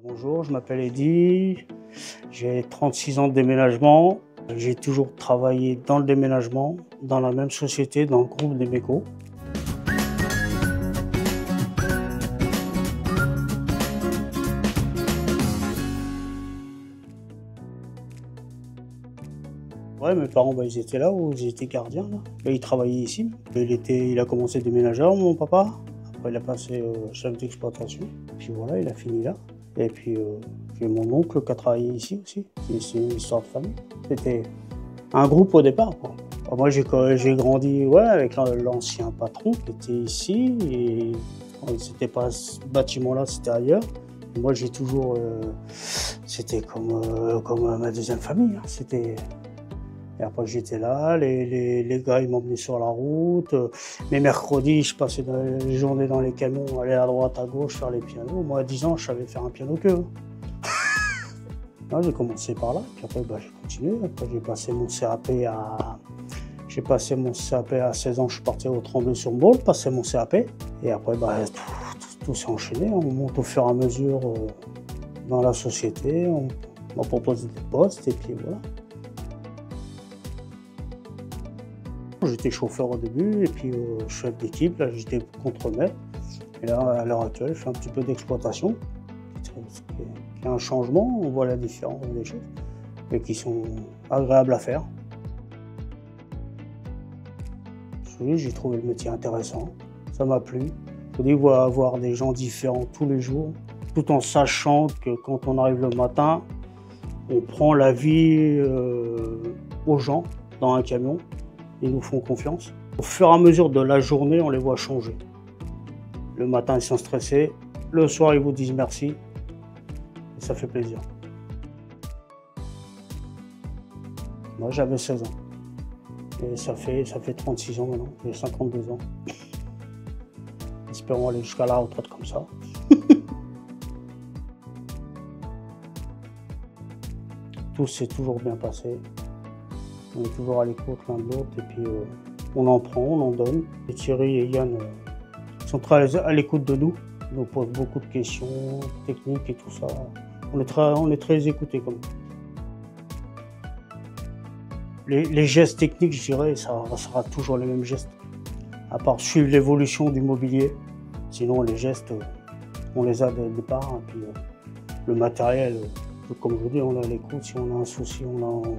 Bonjour, je m'appelle Eddy, j'ai 36 ans de déménagement. J'ai toujours travaillé dans le déménagement, dans la même société, dans le groupe Demeco. Ouais, mes parents, ils étaient là où ils étaient gardiens. Là. Ils travaillaient ici. Il a commencé déménageur, mon papa. Après, il a passé chef d'exploitation. Puis voilà, il a fini là. Et puis, j'ai mon oncle qui a travaillé ici aussi. C'est une histoire de famille. C'était un groupe au départ, quoi. Alors moi, j'ai grandi avec l'ancien patron qui était ici. Et c'était pas ce bâtiment-là, c'était ailleurs. Et moi, j'ai toujours... c'était comme ma deuxième famille. Hein. Et après, j'étais là, les gars, ils m'emmenaient sur la route. Mais mercredis, je passais les journées dans les camions, aller à droite, à gauche, faire les pianos. Moi, à 10 ans, je savais faire un piano queue. J'ai commencé par là, puis après, j'ai continué. Après, j'ai passé mon CAP à 16 ans, je suis parti au Tremblay-sur-Mauldre, passé mon CAP. Et après, tout s'est enchaîné. On monte au fur et à mesure dans la société, on m'a proposé des postes, et puis voilà. J'étais chauffeur au début et puis chef d'équipe, là j'étais contremaître. Et là, à l'heure actuelle, je fais un petit peu d'exploitation. Il y a un changement, on voit la différence des choses, et qui sont agréables à faire. J'ai trouvé le métier intéressant, ça m'a plu. Je dis, voir des gens différents tous les jours, tout en sachant que quand on arrive le matin, on prend la vie aux gens dans un camion. Ils nous font confiance. Au fur et à mesure de la journée, on les voit changer. Le matin, ils sont stressés. Le soir, ils vous disent merci. Et ça fait plaisir. Moi, j'avais 16 ans. Et ça fait 36 ans maintenant. J'ai 52 ans. Espérons aller jusqu'à la retraite comme ça. Tout s'est toujours bien passé. On est toujours à l'écoute l'un de l'autre et puis on en prend, on en donne. Et Thierry et Yann sont très à l'écoute de nous. Ils nous posent beaucoup de questions techniques et tout ça. On est très écoutés comme les gestes techniques, je dirais, ça sera toujours les mêmes gestes. À part suivre l'évolution du mobilier. Sinon, les gestes, on les a dès le départ. Et puis le matériel, comme je vous dis, on est à l'écoute. Si on a un souci, on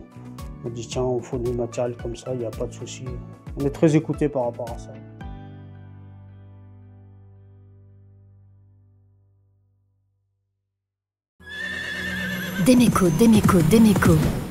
dit tiens, il faut du matériel comme ça, il n'y a pas de souci. On est très écoutés par rapport à ça. Demeco, Demeco, Demeco.